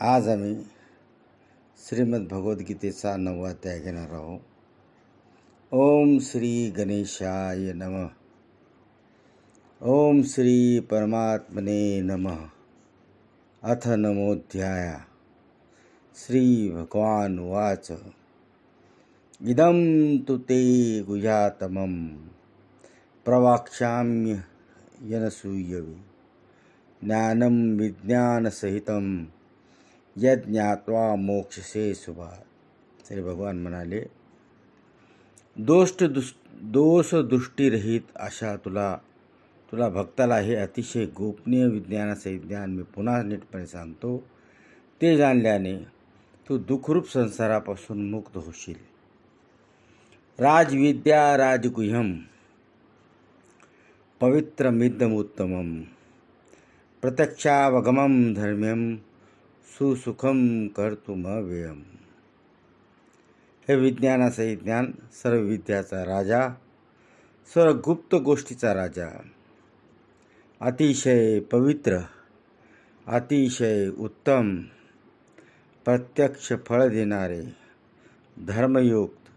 आज आम्ही श्रीमद भगवद्गीतेचा 9वा अध्याय घेणार आहोत. ओम श्री गणेशाय नमः. ओम श्री परमात्मने नमः. अथ नमोऽध्याय. श्री भगवान उवाच. इदं तु ते गुह्यतमं प्रवक्ष्याम्यनसूयवे ज्ञानं विज्ञानसहितं यज्ञात्वा मोक्षसे शुभात्. श्री भगवान म्हणाले, दोष दृष्टीरहित अशा तुला भक्ताला हे अतिशय गोपनीय विज्ञानाचे ज्ञान मी पुन्हा नीटपणे सांगतो. ते जाणल्याने तू दुःखरूप संसारापासून मुक्त होशील. राजविद्या राजगुह्यम पवित्रमिदमुत्तमं प्रत्यक्षावगमं धर्म्यं सुसुखम कर्तुमव्ययम्. हे विज्ञानाचे ज्ञान, सर्व विद्याचा राजा, सर्व गुप्त गोष्टीचा राजा, अतिशय पवित्र, अतिशय उत्तम, प्रत्यक्ष फळ देणारे, धर्मयुक्त,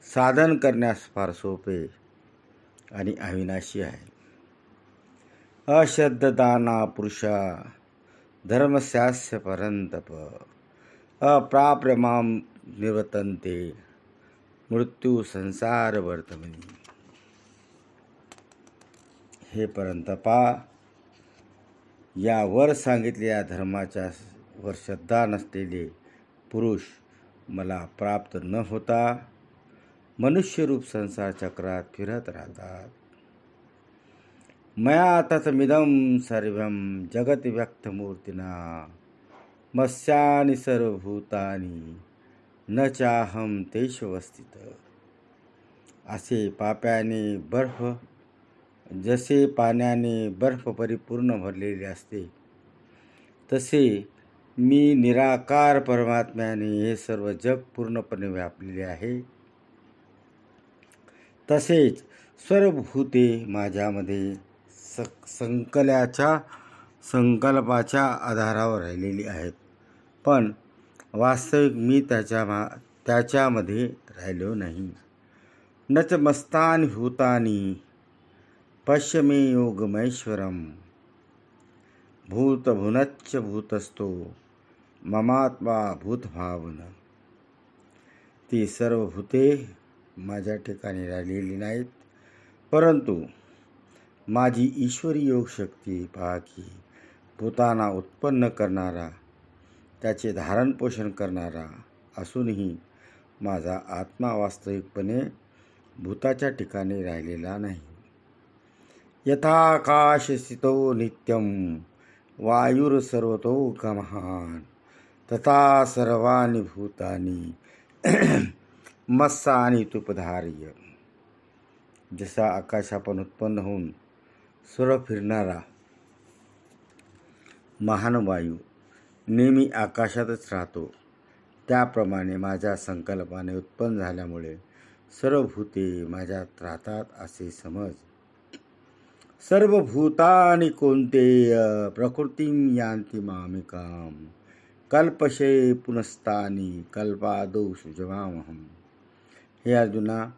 साधन करण्यास फार सोपे आणि अविनाशी आहे. अश्रद्धदाना पुरुषा धर्मस्यास्य परंतप अप्राप्य मां निवर्तन्ते मृत्यू संसार वर्तमनी. हे परंतपा, या वर सांगितलेल्या धर्माच्या वर श्रद्धा नसलेले पुरुष मला प्राप्त न होता मनुष्यरूप संसार चक्रात फिरत राहतात. मया ततमिदं सर्वं जगत व्यक्तमूर्तिना मस्यानि सर्वभूतानि न चाहम तेषु अवस्थित. असे जसे पाण्याने बर्फ परिपूर्ण भरलेले असते, तसे मी निराकार परमात्म्याने हे सर्व जग पूर्णपणे व्यापलेले आहे. तसेच सर्व भूते माझ्यामध्ये संकल्पाच्या आधारावर राहिलेली आहेत, पण वास्तविक मी त्याच्यामध्ये राहिलो नाही. न च मस्तानि भूतानि पश्य मे योगमैश्वरम् भूतभुनच्च भूतस्थो ममात्मा भूतभावन. ती सर्व भूते माझ्या ठिकाणी राहिलेली नाहीत, परंतु माझी ईश्वरी योग शक्ती पहा की भूतांना उत्पन्न करणारा, त्याचे धारण पोषण करणारा असूनही माझा आत्मा वास्तविकपणे भूताच्या ठिकाणी राहिलेला नाही. यथाकाशस्थितो नित्यं वायुर्सर्वतोमुखः तथा सर्वाणि भूतानि मस्सानि तुपधार्य. जसा आकाशापासून उत्पन्न होऊन सर्व फिरणारा महान वायू नेहमी आकाशातच राहतो, त्याप्रमाणे माझ्या संकल्पाने उत्पन्न झाल्यामुळे सर्व भूते माझ्यात राहतात असे समज. सर्व भूतानि कौन्तेय प्रकृतिं यान्ति मामिकां कल्पशे पुनस्तानि कल्पादौ सुजमामहम्. हे अर्जुना,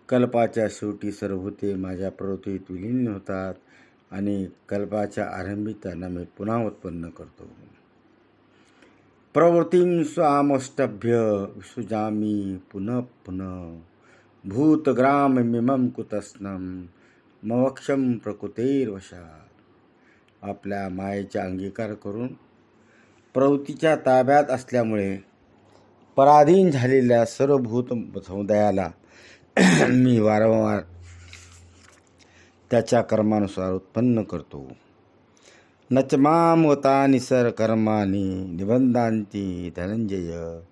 कल्पाच्या शेवटी सर्व भूते माझ्या प्रवृत्तीत विलीन होतात आणि कल्पाच्या आरंभी त्यांना मी पुन्हा उत्पन्न करतो. प्रवृत्तीं स्वामष्टभ्य विसृजामि पुनः पुनः भूतग्राममिमं कुतस्नं मवक्षं प्रकृतेर्वशात्. आपल्या मायेचा अंगीकार करून प्रवृत्तीच्या ताब्यात असल्यामुळे पराधीन झालेल्या सर्व भूत समुदायाला मी वारंवार त्याच्या कर्मानुसार उत्पन्न करतो. न च मां वतानि सर्वकर्माणि निबन्धान्ति धनंजय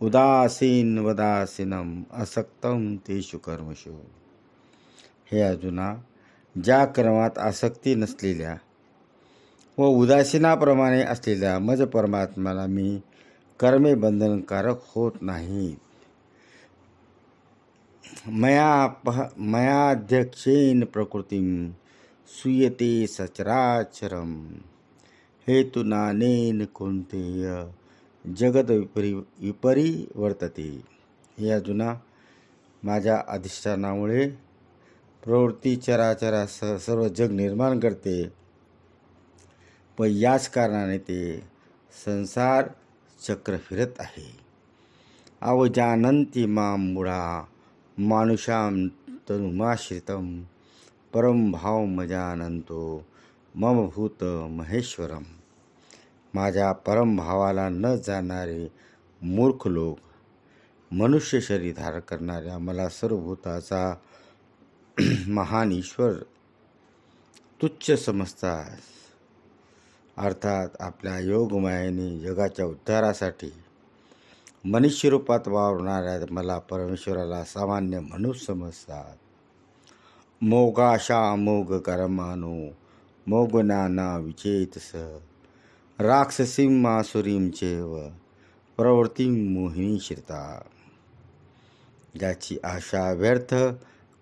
उदासीनवदासीनं असक्तं तेषु कर्मसु. हे अर्जुना, ज्या कर्मात आसक्ती नसलेल्या व उदासीनाप्रमाणे असलेल्या मज परमात्म्याला मी कर्मे बंधनकारक होत नाहीत. मयाध्यक्षेन प्रकृतीं सूयते सचराचरम्. हेतु नानेन कोणतेय जगत विपरी वर्तते. हे अर्जुना, माझ्या अधिष्ठानामुळे प्रवृत्ती चराचरासह सर्व जग निर्माण करते, पण याच कारणाने ते संसार चक्र फिरत आहे. अवजानन्ति मां मूढा मानुषां तनुमाश्रितं परम भावमजानन्तो मम भूत महेश्वरम. माझ्या परम भावाला न जाणारे मूर्ख लोक मनुष्य शरीर धारण करणाऱ्या मला सर्व भूताचा महान ईश्वर तुच्छ समजतात. अर्थात आपल्या योगमायेने जगाच्या उद्धारासाठी मनुष्य रूपात वावरणाऱ्या मला परमेश्वराला सामान्य मनुष्य समजतात. मोगाशा मोग कर्मानो मोगनाना विचेतस राक्षसीं मासुरीं चैव प्रवृत्ती मोहिनी श्रिता. ज्याची आशा व्यर्थ,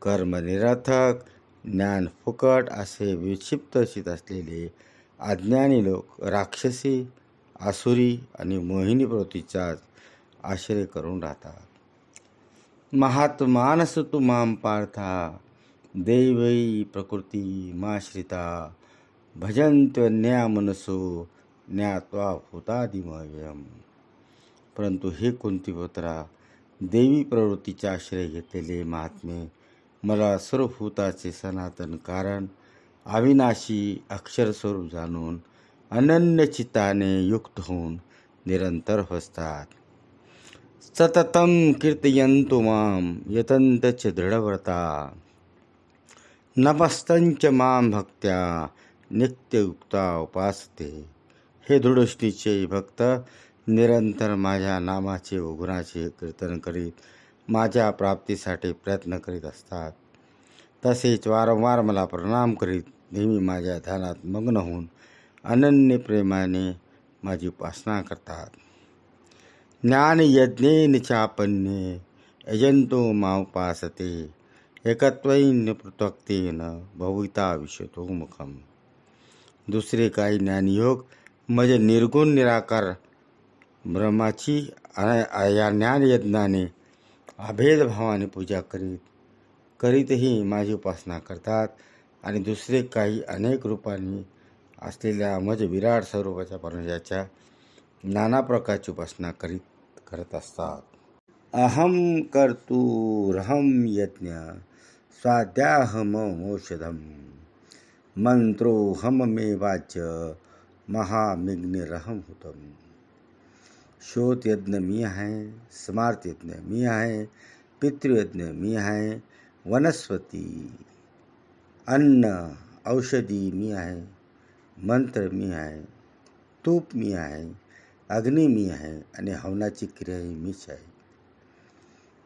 कर्म निरर्थक, ज्ञान फुकट असे विक्षिप्त चित असलेले अज्ञानी लोक राक्षसी, आसुरी आणि मोहिनी प्रवृत्तीचाच आश्रय करून राहतात. महात्मानस तु मां पार्था दैवै प्रकृती माश्रिता भजन्त्वन्या मनसो ज्ञात्वा भूतादिमव्ययम्. परंतु हे कुंतीपुत्रा, देवी प्रवृत्तीचा आश्रय घेतलेले महात्मे मला सर्व भूताचे सनातन कारण अविनाशी अक्षरस्वरूप जाणून अनन्य चित्ताने युक्त होऊन निरंतर हसतात. सततं कीर्तयन्तु मां यतन्त च दृढव्रता नमस्तंच मां भक्त्या नित्ययुक्ता उपासते. हे दृढनिश्चयी भक्त निरंतर माझ्या नामाचे व गुणाचे कीर्तन करीत माझ्या प्राप्तीसाठी प्रयत्न करीत असतात. तसेच वारंवार मला प्रणाम करीत नेहमी माझ्या ध्यानात मग्न होऊन अनन्य प्रेमाने माझी उपासना करतात. ज्ञानयज्ञेन चापन्ये यजन्तो मामुपासते एकत्वेन पृथक्तेन भविता विशतो मुखम. दुसरे काही ज्ञानयोग म्हणजे निर्गुण निराकार ब्रह्माची या ज्ञानयज्ञाने अभेदभावाने पूजा करीतही माझी उपासना करतात आणि दुसरे काही अनेक रूपांनी असलेल्या मज विराट स्वरूपाच्या परमेश्वराच्या नाना प्रकारची उपासना करत असतात. अहम कर्तुरहम यज्ञ स्वाध्याहमोषधम मंत्रोहमेवाच महामिग्निरहम हुतम. श्रोत यज्ञ मी आहे, स्मार्त यज्ञ मी आहे, पितृयज्ञ मी आहे, वनस्पती अन्न औषधी मी आहे, मंत्र मी आहे, तूप मी आहे, अग्नी मी आहे आणि हवनाची क्रियाही मीच आहे.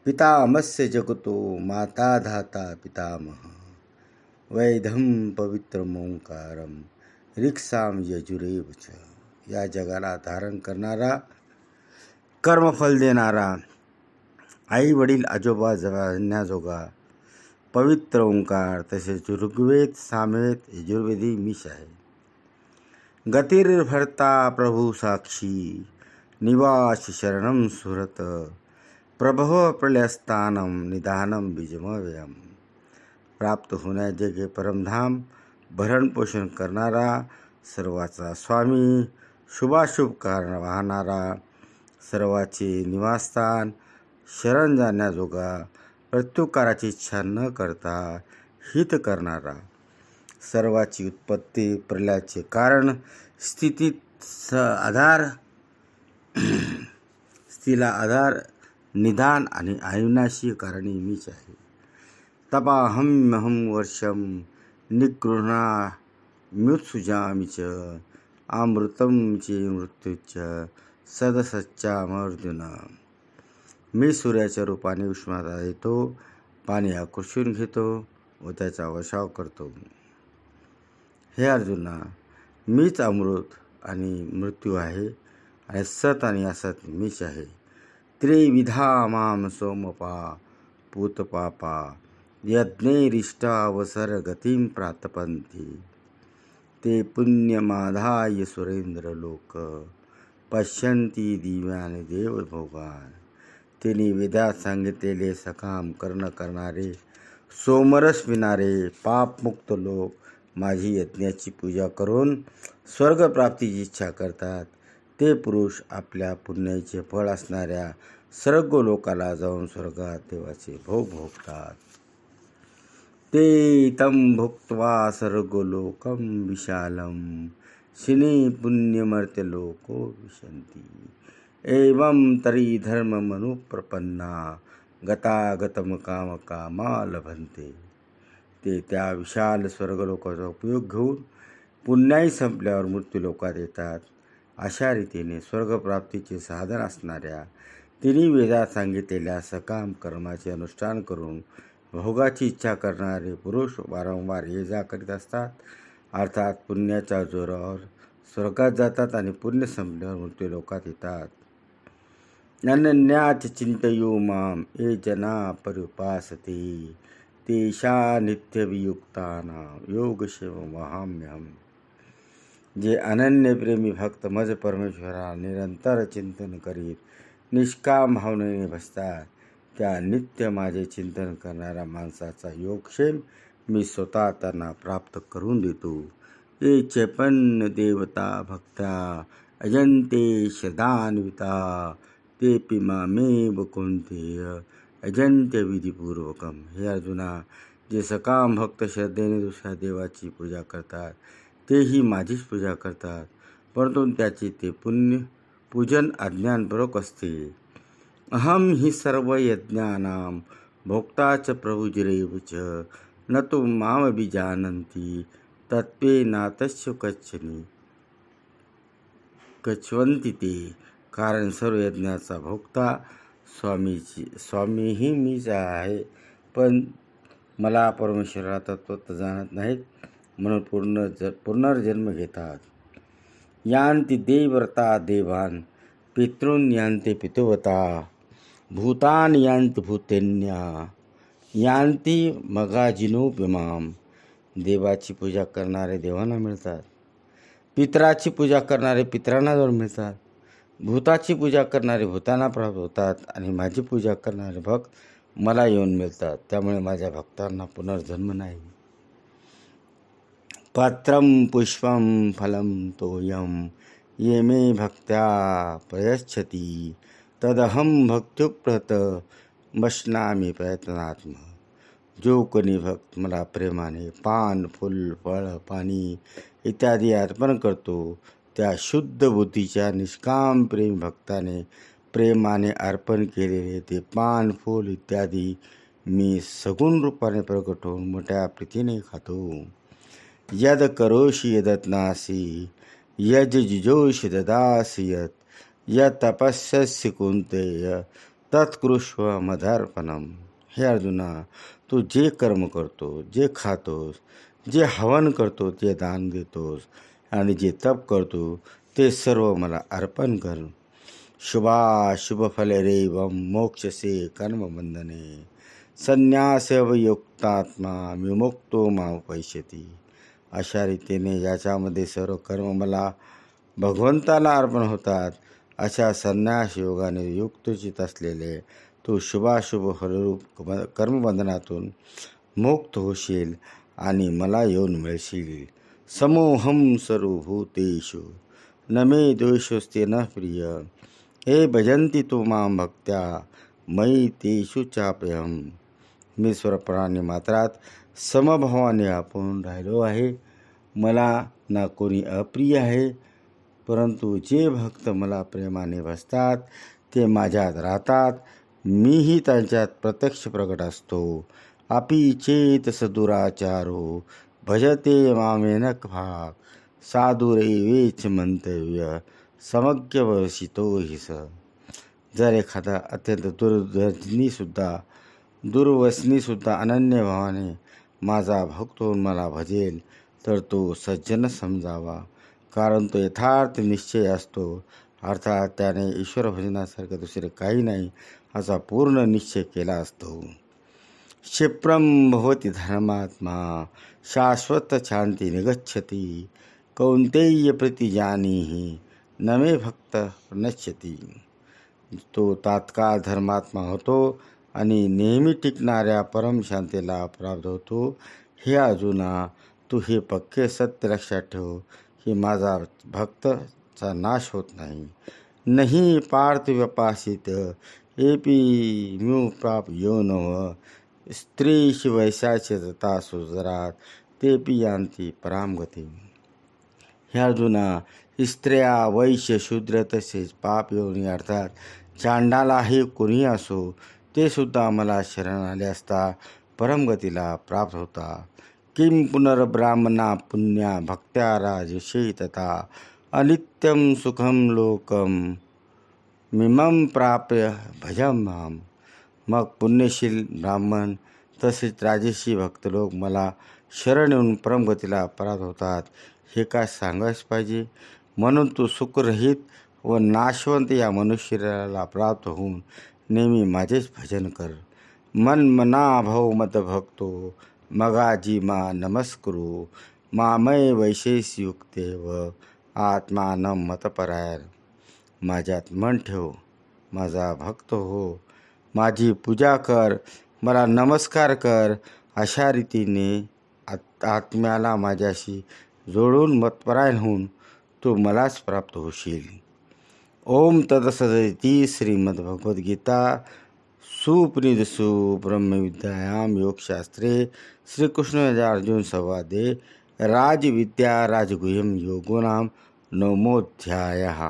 पितामस्य जगतो माता धाता पितामह वैधम पवित्रमोंकारम रिक्साम यजुरेव च. या जगाला धारण करणारा, कर्मफल देणारा, आई वडील आजोबा जगण्याजोगा पवित्र ओंकार तसेच ऋग्वेद सामवेद यजुर्वेदी मीच आहे. गतिर्भर्ता प्रभु साक्षी निवास शरणम सुरत प्रभव प्रलयस्थानम निदानम बीजमव्ययम. प्राप्त होण्याजोगे परमधाम, भरणपोषण करणारा, सर्वाचा स्वामी, शुभाशुभ कारण वाहणारा, सर्वाचे निवासस्थान, शरण जाण्याजोगा, प्रत्युकाराची इच्छा न करता हित करणारा, सर्वाची उत्पत्ती, प्रलयाचे कारण, स्थितीला आधार, निदान आणि अविनाशी कारणी मीच आहे. तपाहम्यहं वर्षं निगृह्णा मृत्सुजामि च अमृतं च मृत्युच सदसच्चामर्जुन. मी सूर्याच्या रूपाने उष्णता येतो, पाणी आकर्षून घेतो व त्याचा वर्षाव करतो. हे अर्जुना, मीच अमृत आणि मृत्यू आहे आणि सत आणि असत मीच आहे. त्रिविधा माम सोमपा पूतपापा यज्ञैरिष्टावसरगतिं प्राप्तपन्ति ते पुण्यमाधाय सुरेंद्र लोक पश्यंती दिव्याने देवभोगान. तिने वेदात सांगितलेले सकाम कर्ण करणारे, सोमरस पिणारे, पापमुक्त लोक माझी यज्ञाची पूजा करून स्वर्गप्राप्तीची इच्छा करतात. ते पुरुष आपल्या पुण्याचे फळ असणाऱ्या सर्ग लोकाला जाऊन स्वर्गात देवाचे भोग भोगतात. ते तम भुक्त्वा सर्गलोकम विशालम शिने पुण्यमर्त्यलोको विशन्ति. एवं तरी धर्म मनुप्रपन्ना गतागतम काम कामा लभन्ते. ते त्या विशाल स्वर्गलोकाचा उपयोग घेऊन पुण्याई संपल्यावर मृत्यूलोकात येतात. अशा रीतीने स्वर्गप्राप्तीचे साधन असणाऱ्या तिन्ही वेदात सांगितलेल्या सकाम कर्माचे अनुष्ठान करून भोगाची इच्छा करणारे पुरुष वारंवार ये जा करीत असतात. अर्थात पुण्याच्या जोरावर स्वर्गात जातात आणि पुण्य संपल्यावर मृत्यूलोकात येतात. अनन्याच चिंतयो माम ये जना पर्युपासते तेषा नित्यवियुक्तानां योगक्षेममहाम्यहम्. जे अनन्य प्रेमी भक्त मज परमेश्वरा निरंतर चिंतन करीत निष्काम भावनेने बसतात, त्या नित्य माझे चिंतन करणाऱ्या माणसाचा योगक्षेम मी स्वतः त्यांना प्राप्त करून देतो. ये चैपन्न देवता भक्त्या अजंते श्रद्धान्विता तेपि मामेव कौन्तेय अजंत्य विधिपूर्वकम. हे अर्जुना, जे सकाम भक्त श्रद्धेने दुसऱ्या देवाची पूजा करतात तेही माझीच पूजा करतात, परंतु त्याचे ते पूजन अज्ञानपूर्वक असते. अहम हि सर्व यज्ञानां भोक्ता च प्रभुजिरेव च न तु मामभिजानन्ति तत्त्वेनातस्य कच्वन्ति ते. कारण सर्व यज्ञाचा भोक्ता स्वामीही मीच आहे, पण मला परमेश्वराला तत्त्वत जाणत नाहीत, म्हणून पुनर्जन्म घेतात. यान्ति देवव्रता देवान् पितॄन् यान्ति पितृव्रता भूतानि यान्ति भूतेन्या यान्ति मगाजिनोपमाम. देवाची पूजा करणारे देवांना मिळतात, पितराची पूजा करणारे पितरांना जाऊन मिळतात, भूताची पूजा करणारे भूतांना प्राप्त होतात आणि माझी पूजा करणारे भक्त मला येऊन मिळतात. त्यामुळे माझ्या भक्तांना पुनर्जन्म नाही. पत्रं पुष्पं फलं तोयं ये मे भक्त्या प्रयच्छति तदहं भक्त्युपहृत बश्नामी प्रयत्नात्म. जो कोणी भक्त मला प्रेमाने पान, फूल, फळ, पाणी इत्यादी अर्पण करतो, त्या शुद्ध बुद्धीच्या निष्काम प्रेम भक्ताने प्रेमाने अर्पण केलेले ते पान, फूल इत्यादी मी सगुण रूपाने प्रकट होऊन मोठ्या प्रीतीने खातो. यद करोषि यदत्नासी यज्जुजोषि ददासि यत् तपस्यसि कुन्तेय तत्कृष्व मदर्पणम. हे अर्जुना, तू जे कर्म करतो, जे खातोस, जे हवन करतो, ते दान देतोस आणि जे तप करतो ते सर्व मला अर्पण कर. शुभाशुभफलरेवं मोक्षसे कर्मबंधने संन्यासयुक्तात्मा विमुक्तो मामुपैष्यति. अशा रीतीने ज्याच्यामध्ये सर्व कर्म मला भगवंताला अर्पण होतात, अशा संन्यास योगाने युक्तचित असलेले तू शुभाशुभ फलरूप कर्मबंधनातून मुक्त होशील आणि मला येऊन मिळशील. समोहम सर्वभूतेषु न मे द्वेषोस्ते न प्रिय. हे भजन्ति तू मां भक्त्या मयि तेषु चाप्यहम. मी स्वप्राणी मात्रात समभावाने आपण राहिलो आहे. मला ना कोणी अप्रिय आहे, परंतु जे भक्त मला प्रेमाने बसतात ते माझ्यात राहतात. मीही त्यांच्यात प्रत्यक्ष प्रकट असतो. अपि चेत सदुराचारो भजते मामेनक भाग साधुरेवेच मंतव्य समज्ञवसितो हि स. जर एखादा अत्यंत दुर्वसनीसुद्धा अनन्य भावाने माझा भक्त होऊन मला भजेल तर तो सज्जन समजावा, कारण तो यथार्थ निश्चय असतो. अर्थात त्याने ईश्वर भजनासारखे दुसरे काही नाही असा पूर्ण निश्चय केला असतो. क्षिप्रं भवति धर्मात्मा शाश्वत शांती निगच्छति कौन्तेय प्रतिजानीहि न मे भक्त नश्यति. तो तात्काळ धर्मात्मा होतो आणि नेहमी टिकणाऱ्या परमशांतीला प्राप्त होतो. हे अर्जुना, तू हे पक्के सत्य लक्षात ठेव की माझा भक्तचा नाश होत नाही. नहीं पार्थ व्यपासित एपी म्यू प्राप योनव स्त्रीश वैशाचे तथा सुजरात तेपी यांती परामगती. हे अर्जुना, स्त्रिया वैश्य शूद्र तसेच पाप योनी अर्थात चांडालाही कोणी असो ते सुद्धा मला शरण आले असता परमगतीला प्राप्त होता. किं पुनर्ब्राह्मणा पुण्या भक्त्या राजशी तथा अनित्यं सुखम लोकम मिमं प्राप्य भजम माम. मग पुण्यशील ब्राह्मण तसेच राजशी भक्त लोक मला शरण येऊन परमगतीला प्राप्त होतात हे काय सांगायच पाहिजे. म्हणून तू सुखरहित व नाशवंत या मनुष्याला प्राप्त होऊन नेहमी माझेच भजन कर. मन मना भव मत भक्तो मगाजी मा नमस्कुरु मामय वैशेष युक्ते व आत्मानं मतपरायण. माझ्यात मन ठेव, माझा भक्त हो, माझी पूजा कर, मला नमस्कार कर. अशा रीतीने आत्म्याला माझ्याशी जोडून मतपरायण होऊन तू मलाच प्राप्त होशील. ओम तत्सदिति. श्रीमद्भगवद्गीता सुपनिषत्सु ब्रह्मविद्यायां योगशास्त्रे श्रीकृष्ण अर्जुन संवादे राजविद्या राजगुह्यं योगो नाम 9मोऽध्यायः.